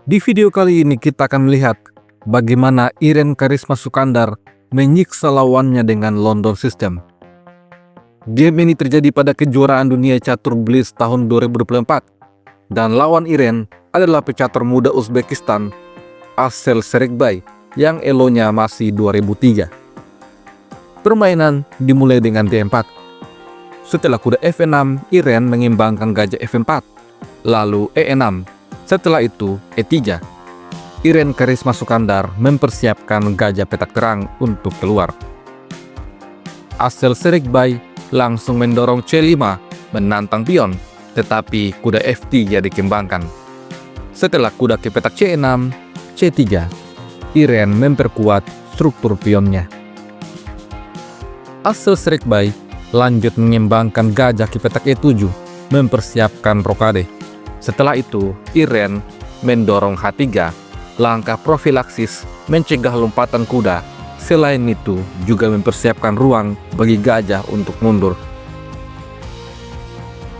Di video kali ini kita akan melihat bagaimana Irene Karisma Sukandar menyiksa lawannya dengan London System. Game ini terjadi pada kejuaraan dunia catur Blitz tahun 2024 dan lawan Irene adalah pecatur muda Uzbekistan Asel Serikbay yang elonya masih 2003. Permainan dimulai dengan D4. Setelah kuda F6, Irene mengimbangkan gajah F4, lalu E6. Setelah itu E3. Irene Karisma Sukandar mempersiapkan gajah petak terang untuk keluar. Asel Serikbay langsung mendorong C5 menantang pion, tetapi kuda F3 dikembangkan. Setelah kuda ke petak C6, C3, Irene memperkuat struktur pionnya. Asel Serikbay lanjut mengembangkan gajah ke petak E7, mempersiapkan rokade. Setelah itu, Irene mendorong H3, langkah profilaksis mencegah lompatan kuda. Selain itu, juga mempersiapkan ruang bagi gajah untuk mundur.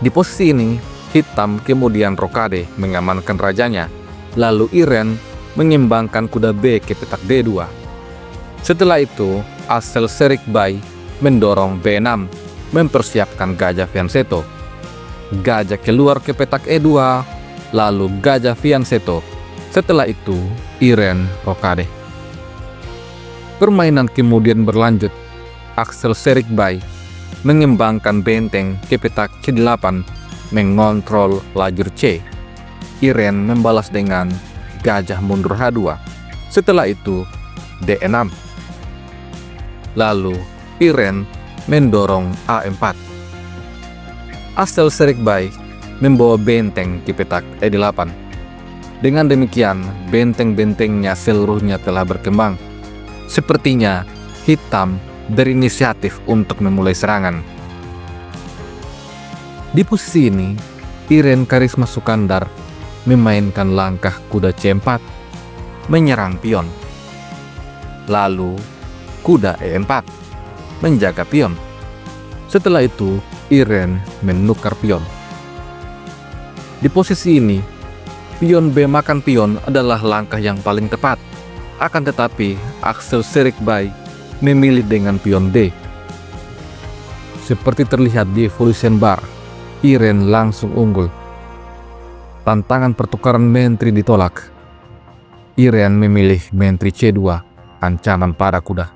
Di posisi ini, hitam kemudian rokade mengamankan rajanya. Lalu Irene mengembangkan kuda B ke petak D2. Setelah itu, Asel Serikbay mendorong B6, mempersiapkan gajah fianchetto. Gajah keluar ke petak E2, lalu gajah fianchetto. Setelah itu, Irene rokade. Permainan kemudian berlanjut. Asel Serikbay mengembangkan benteng ke petak C8, mengontrol lajur C. Irene membalas dengan gajah mundur H2. Setelah itu, D6. Lalu, Irene mendorong A4. Asel Serikbay membawa benteng ke petak E8. Dengan demikian, benteng-bentengnya seluruhnya telah berkembang. Sepertinya hitam berinisiatif untuk memulai serangan. Di posisi ini, Irene Karisma Sukandar memainkan langkah kuda C4, menyerang pion. Lalu, kuda E4, menjaga pion. Setelah itu, Irene menukar pion. Di posisi ini, pion B makan pion adalah langkah yang paling tepat. Akan tetapi, Asel Serikbay memilih dengan pion D. Seperti terlihat di evolution bar, Irene langsung unggul. Tantangan pertukaran menteri ditolak. Irene memilih menteri C2, ancaman pada kuda.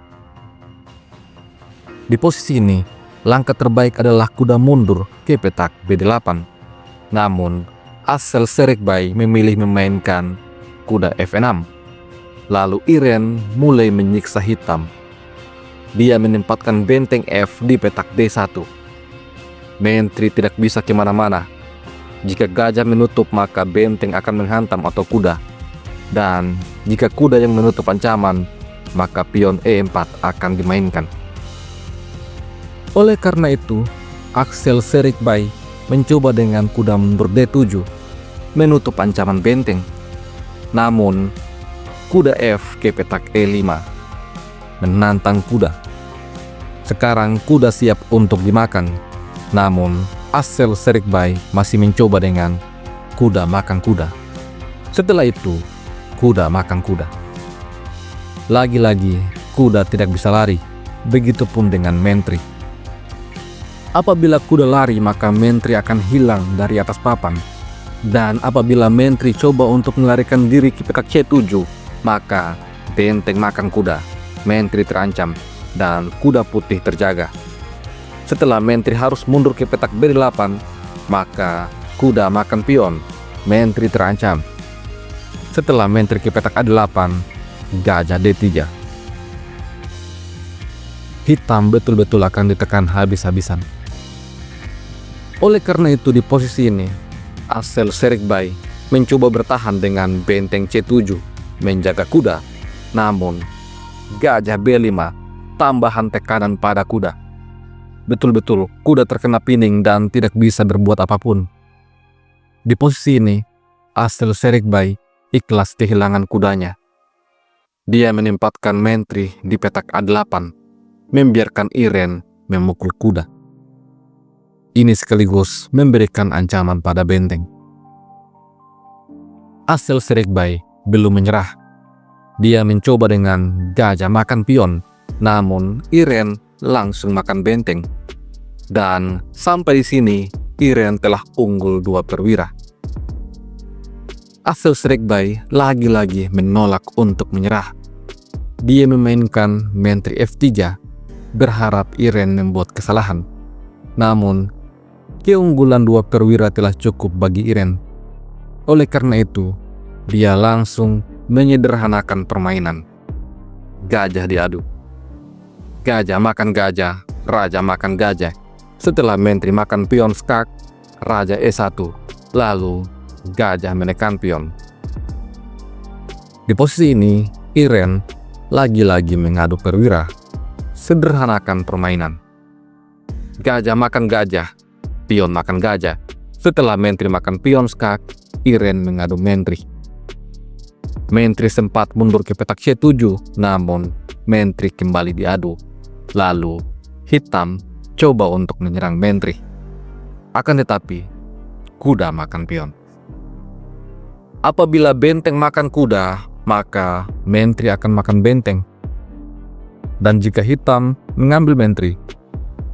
Di posisi ini, langkah terbaik adalah kuda mundur ke petak B8. Namun, Asel Serikbay memilih memainkan kuda F6. Lalu Irene mulai menyiksa hitam. Dia menempatkan benteng F di petak D1. Menteri tidak bisa kemana-mana. Jika gajah menutup, maka benteng akan menghantam atau kuda. Dan jika kuda yang menutup ancaman, maka pion E4 akan dimainkan. Oleh karena itu, Asel Serikbay mencoba dengan kuda mundur D7, menutup ancaman benteng. Namun, kuda F ke petak E5, menantang kuda. Sekarang kuda siap untuk dimakan. Namun, Asel Serikbay masih mencoba dengan kuda makan kuda. Setelah itu, kuda makan kuda. Lagi-lagi, kuda tidak bisa lari. Begitupun dengan menteri. Apabila kuda lari, maka menteri akan hilang dari atas papan. Dan apabila menteri coba untuk melarikan diri ke petak C7, maka benteng makan kuda, menteri terancam, dan kuda putih terjaga. Setelah menteri harus mundur ke petak B8, maka kuda makan pion, menteri terancam. Setelah menteri ke petak A8, gajah D3. Hitam betul-betul akan ditekan habis-habisan. Oleh karena itu, di posisi ini, Asel Serikbay mencoba bertahan dengan benteng C7, menjaga kuda. Namun, gajah B5 tambahan tekanan pada kuda. Betul-betul kuda terkena pining dan tidak bisa berbuat apapun. Di posisi ini, Asel Serikbay ikhlas kehilangan kudanya. Dia menempatkan menteri di petak A8, membiarkan Irene memukul kuda. Ini sekaligus memberikan ancaman pada benteng. Axel Serikbai belum menyerah. Dia mencoba dengan gajah makan pion, namun Iren langsung makan benteng. Dan sampai di sini, Iren telah unggul 2 perwira. Axel Serikbai lagi-lagi menolak untuk menyerah. Dia memainkan Menteri F3, berharap Iren membuat kesalahan. Namun, keunggulan 2 perwira telah cukup bagi Iren. Oleh karena itu, dia langsung menyederhanakan permainan. Gajah diadu. Gajah makan gajah, raja makan gajah. Setelah menteri makan pion skak, raja E1, lalu gajah menekan pion. Di posisi ini, Iren lagi-lagi mengadu perwira. Sederhanakan permainan. Gajah makan gajah, pion makan gajah. Setelah menteri makan pion skak, Iren mengadu menteri. Menteri sempat mundur ke petak C7, namun menteri kembali diadu. Lalu, hitam coba untuk menyerang menteri. Akan tetapi, kuda makan pion. Apabila benteng makan kuda, maka menteri akan makan benteng. Dan jika hitam mengambil menteri,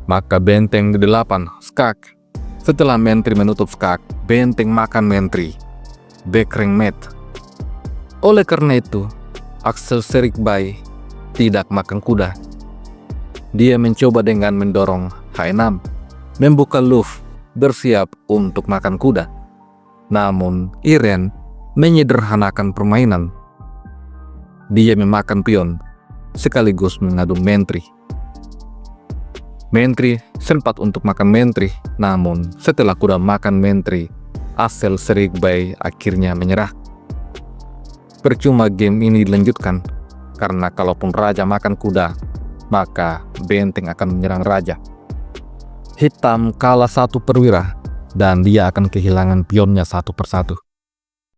maka benteng di-8 skak. Setelah menteri menutup skak, benteng makan menteri. Bekreng met. Oleh karena itu, Axel Serikbai tidak makan kuda. Dia mencoba dengan mendorong H6, membuka luff, bersiap untuk makan kuda. Namun, Iren menyederhanakan permainan. Dia memakan pion, sekaligus mengadu menteri. Menteri sempat untuk makan menteri, namun setelah kuda makan menteri, Axel Serikbai akhirnya menyerah. Percuma game ini dilanjutkan, karena kalaupun raja makan kuda, maka benteng akan menyerang raja. Hitam kalah 1 perwira, dan dia akan kehilangan pionnya 1 persatu.